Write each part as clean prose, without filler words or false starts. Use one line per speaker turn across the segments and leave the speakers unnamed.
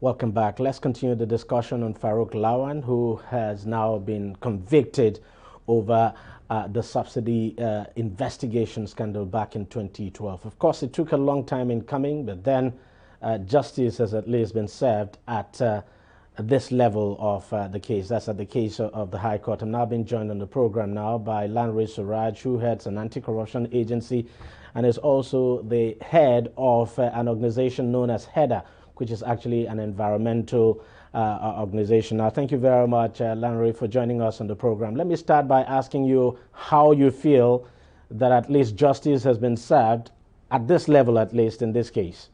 Welcome back. Let's continue the discussion on Farouk Lawan, who has now been convicted over the subsidy investigation scandal back in 2012. Of course, it took a long time in coming, but then justice has at least been served at this level of the case. That's at the case of the High Court. I'm now being joined on the program now by Lanre Suraj, who heads an anti-corruption agency and is also the head of an organization known as HEDA, which is actually an environmental organization. Now, thank you very much, Lanre, for joining us on the program. Let me start by asking you how you feel that at least justice has been served at this level, at least in this case.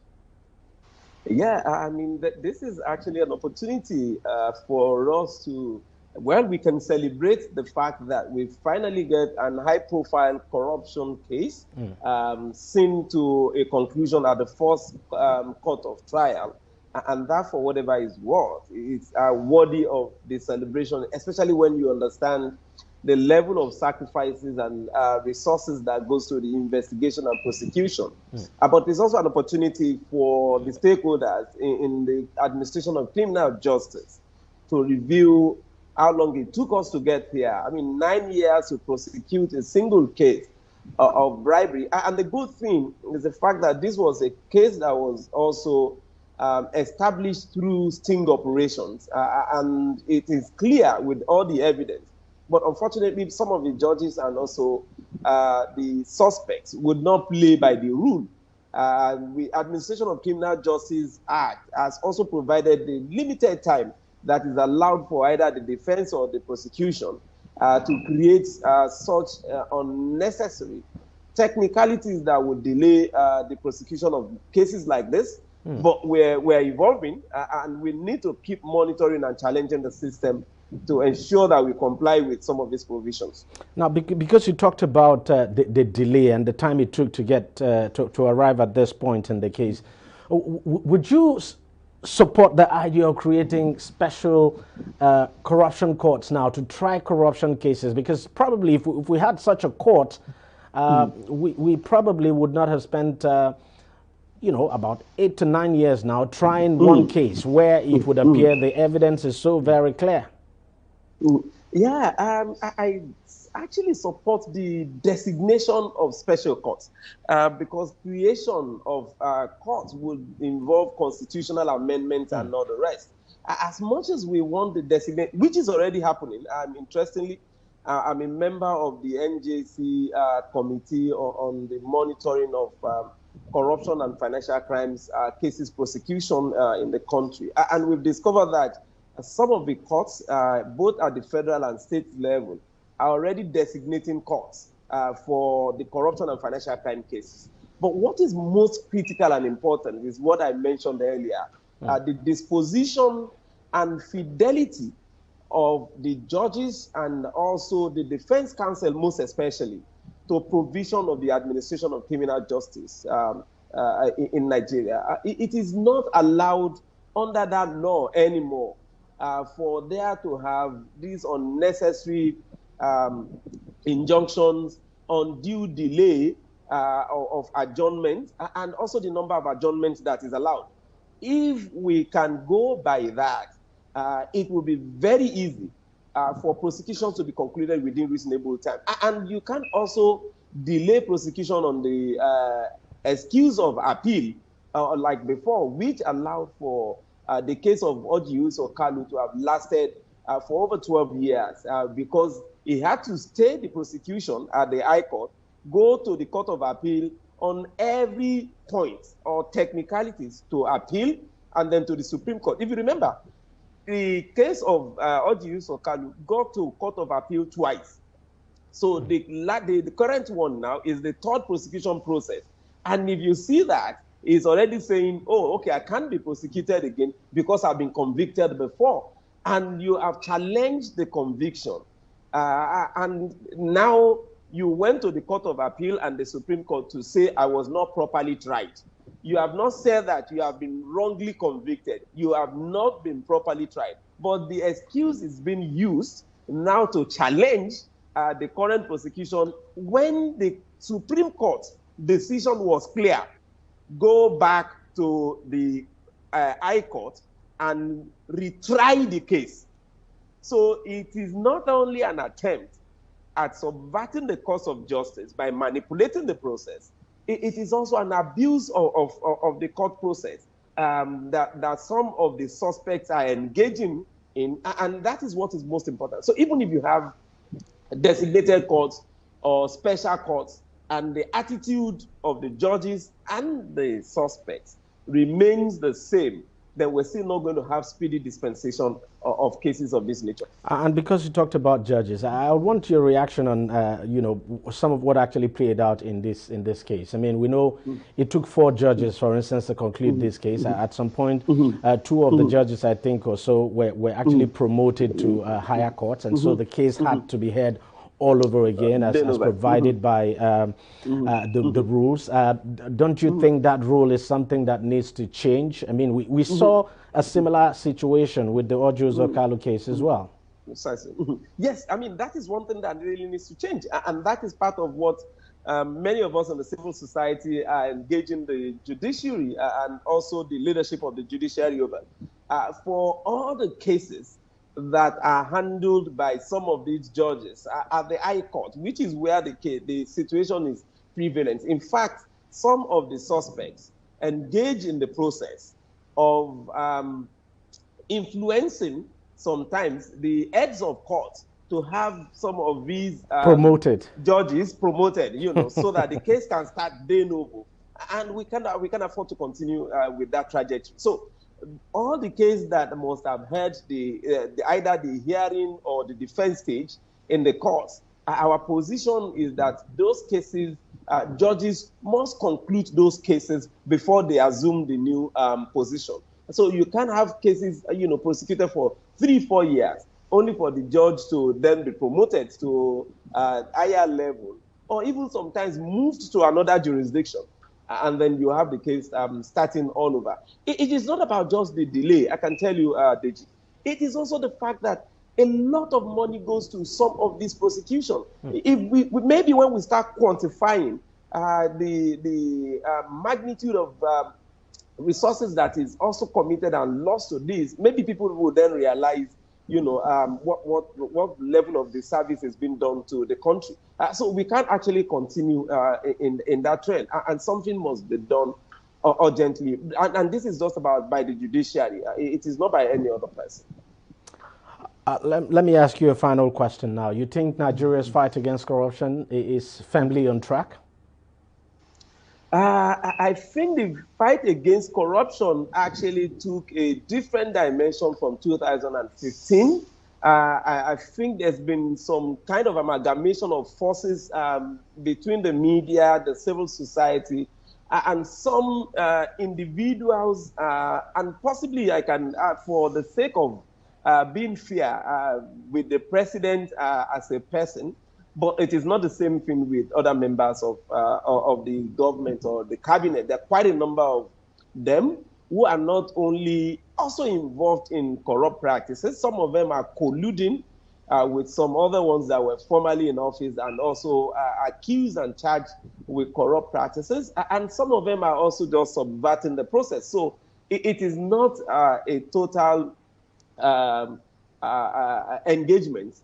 Yeah, I mean, this is actually an opportunity for us to, well, we can celebrate the fact that we finally get an high-profile corruption case seen to a conclusion at the first court of trial. And that, for whatever is worth, is worthy of the celebration, especially when you understand the level of sacrifices and resources that goes to the investigation and prosecution. But it's also an opportunity for the stakeholders in the administration of criminal justice to review how long it took us to get here. I mean, 9 years to prosecute a single case of bribery. And the good thing is the fact that this was a case that was also established through sting operations. And it is clear with all the evidence. But unfortunately, some of the judges and also the suspects would not play by the rule. The Administration of Criminal Justice Act has also provided the limited time that is allowed for either the defense or the prosecution to create such unnecessary technicalities that would delay the prosecution of cases like this. But we're evolving, and we need to keep monitoring and challenging the system to ensure that we comply with some of these provisions.
Now, because you talked about the delay and the time it took to get to arrive at this point in the case, would you support the idea of creating special corruption courts now to try corruption cases? Because probably if we had such a court, we probably would not have spent about 8 to 9 years now trying one case where it would appear the evidence is so very clear.
Yeah, I actually support the designation of special courts because creation of courts would involve constitutional amendments and all the rest. As much as we want the designate, which is already happening, interestingly, I'm a member of the NJC committee on the monitoring of corruption and financial crimes cases prosecution in the country. And we've discovered that some of the courts, both at the federal and state level, are already designating courts for the corruption and financial crime cases. But what is most critical and important is what I mentioned earlier, the disposition and fidelity of the judges and also the defense counsel, most especially, to provision of the administration of criminal justice in Nigeria. It is not allowed under that law anymore for there to have these unnecessary injunctions, undue delay of adjournment, and also the number of adjournments that is allowed. If we can go by that, it will be very easy for prosecutions to be concluded within reasonable time. And you can also delay prosecution on the excuse of appeal, like before, which allowed for the case of Odius or Kalu to have lasted for over 12 years because he had to stay the prosecution at the High Court, go to the Court of Appeal on every point or technicalities to appeal, and then to the Supreme Court. If you remember, the case of Odius or Kalu got to Court of Appeal twice. So the current one now is the third prosecution process. And if you see that, it's already saying, oh, okay, I can't be prosecuted again because I've been convicted before. And you have challenged the conviction. And now you went to the Court of Appeal and the Supreme Court to say I was not properly tried. You have not said that you have been wrongly convicted. You have not been properly tried. But the excuse is being used now to challenge the current prosecution when the Supreme Court decision was clear. Go back to the High Court and retry the case. So it is not only an attempt at subverting the course of justice by manipulating the process, it is also an abuse of the court process that some of the suspects are engaging in, and that is what is most important. So even if you have designated courts or special courts, and the attitude of the judges and the suspects remains the same, then we're still not going to have speedy dispensation of cases of this nature.
And because you talked about judges, I want your reaction on, you know, some of what actually played out in this case. I mean, we know it took 4 judges, for instance, to conclude this case. At some point, 2 of the judges, I think, or so, were actually promoted to higher courts, and so the case had to be heard all over again as provided by the rules. Don't you think that rule is something that needs to change? I mean, we saw a similar situation with the Ojus Okalu case as well.
Precisely. Yes, I mean, that is one thing that really needs to change. And that is part of what many of us in the civil society are engaging the judiciary and also the leadership of the judiciary over. For all the cases that are handled by some of these judges at the High Court, which is where the situation is prevalent. In fact, some of the suspects engage in the process of influencing sometimes the heads of court to have some of these judges promoted, you know, so that the case can start de novo. And we can afford to continue with that trajectory. So all the cases that must have had either the hearing or the defense stage in the courts, our position is that those cases, judges must conclude those cases before they assume the new position. So you can have cases, you know, prosecuted for 3-4 years, only for the judge to then be promoted to a higher level, or even sometimes moved to another jurisdiction. And then you have the case starting all over. It is not about just the delay, I can tell you, DEJI. It is also the fact that a lot of money goes to some of these prosecutions. If maybe when we start quantifying the magnitude of resources that is also committed and lost to this, maybe people will then realize, you know, what level of the service is being done to the country. So we can't actually continue in that trend, and something must be done urgently. And this is just about by the judiciary. It is not by any other person.
Let me ask you a final question now. You think Nigeria's fight against corruption is firmly on track?
I think the fight against corruption actually took a different dimension from 2015. I think there's been some kind of amalgamation of forces between the media, the civil society, and some individuals, and possibly I can, for the sake of being fair with the president as a person, but it is not the same thing with other members of the government or the cabinet. There are quite a number of them who are not only also involved in corrupt practices. Some of them are colluding with some other ones that were formerly in office and also accused and charged with corrupt practices. And some of them are also just subverting the process. So it is not a total engagement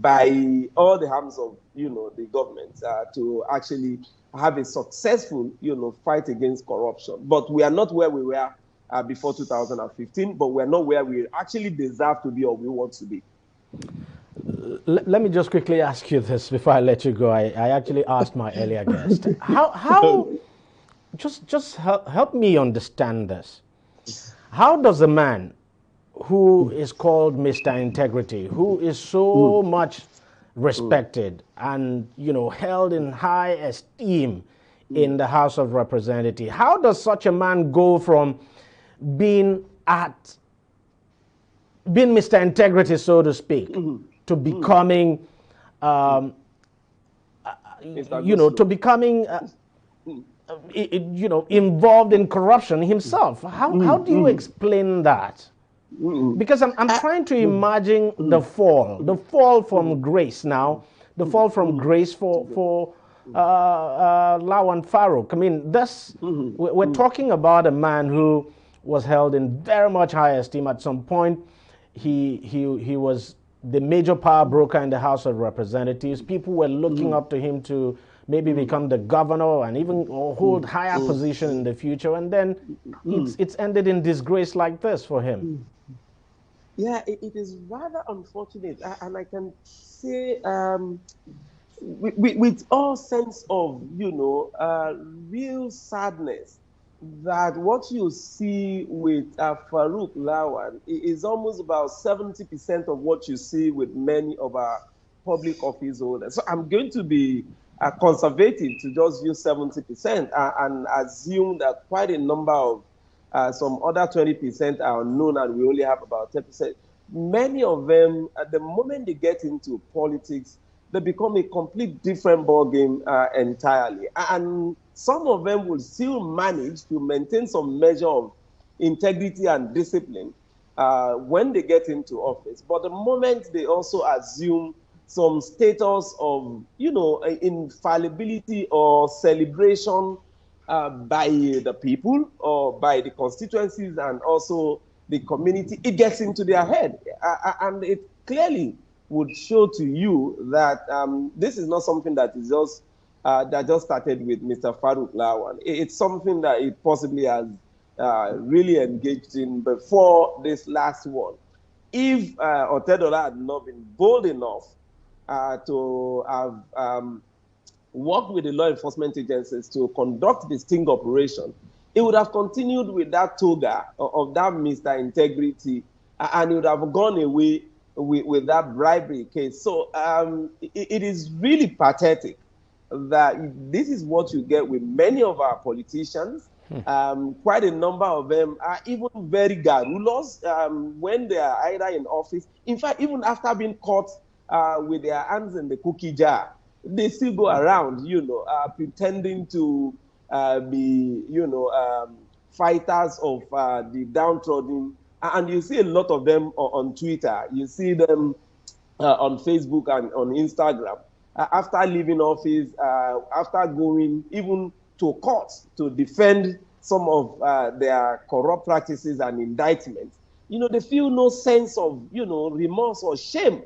by all the arms of, you know, the government to actually have a successful, you know, fight against corruption. But we are not where we were before 2015, but we're not where we actually deserve to be or we want to be.
Let me just quickly ask you this before I let you go. I actually asked my earlier guest. How just help me understand this. How does a man who is called Mr. Integrity, who is so much respected and, you know, held in high esteem in the House of Representatives, how does such a man go from being Mr. Integrity, so to speak, to becoming, you know, to becoming, you know, involved in corruption himself? How do you explain that? Because I'm trying to imagine the fall from grace now, the fall from grace for Lawan Farouk. I mean, we're talking about a man who was held in very much high esteem. At some point, he was the major power broker in the House of Representatives. People were looking up to him to maybe become the governor and even hold higher position in the future. And then it's ended in disgrace like this for him.
Yeah, it is rather unfortunate. And I can say with all sense of, real sadness, that what you see with Farouk Lawan is almost about 70% of what you see with many of our public office holders. So I'm going to be conservative to just use 70% and assume that quite a number of some other 20% are unknown, and we only have about 10%. Many of them, at the moment they get into politics, they become a complete different ballgame entirely. And some of them will still manage to maintain some measure of integrity and discipline when they get into office. But the moment they also assume some status of, infallibility or celebration by the people or by the constituencies and also the community, it gets into their head. And it clearly would show to you that this is not something that is just that just started with Mr. Farouk Lawan. It's something that it possibly has really engaged in before this last one. If Otedola had not been bold enough to have worked with the law enforcement agencies to conduct the sting operation, it would have continued with that toga of that Mr. Integrity, and it would have gone away with that bribery case. So it is really pathetic that this is what you get with many of our politicians. Quite a number of them are even very garrulous when they are either in office. In fact, even after being caught with their hands in the cookie jar, they still go around, pretending to be, fighters of the downtrodden. And you see a lot of them on Twitter. You see them on Facebook and on Instagram. After leaving office, after going even to court to defend some of their corrupt practices and indictments, they feel no sense of, remorse or shame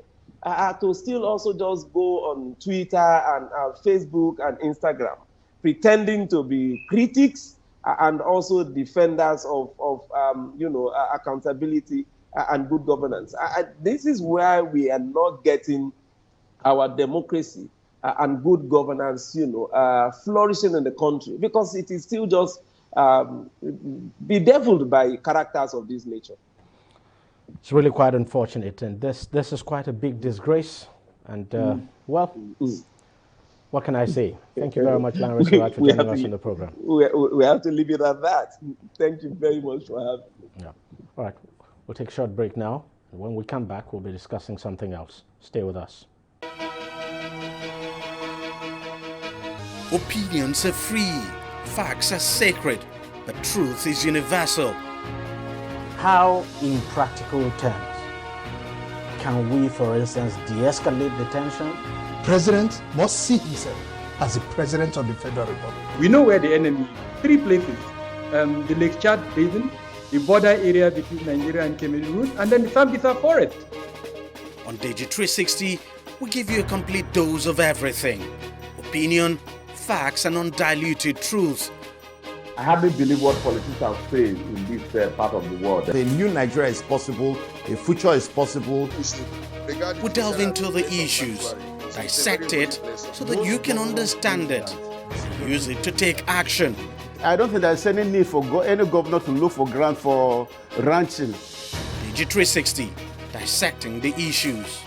to still also just go on Twitter and Facebook and Instagram, pretending to be critics and also defenders of accountability and good governance. This is where we are not getting our democracy and good governance, flourishing in the country, because it is still just bedeviled by characters of this nature.
It's really quite unfortunate, and this is quite a big disgrace. And what can I say? Thank you very much, Lanre, Suraj, for joining us on the program.
We have to leave it at that. Thank you very much for having me.
Yeah. All right. We'll take a short break now. And when we come back, we'll be discussing something else. Stay with us.
Opinions are free. Facts are sacred. But truth is universal.
How, in practical terms, can we, for instance, de-escalate the tension?
President must see himself as the president of the Federal Republic.
We know where the enemy is. 3 places. The Lake Chad Basin, the border area between Nigeria and Cameroon, and then the Sambisa Forest.
On DEJI360, we give you a complete dose of everything. Opinion, facts, and undiluted truth.
I hardly believe what politicians say in this part of the world.
A new Nigeria is possible, a future is possible.
We delve into the issues, dissect it so that you can understand it, and use it to take action.
I don't think there's any need for any governor to look for grant for ranching.
DEJI360, dissecting the issues.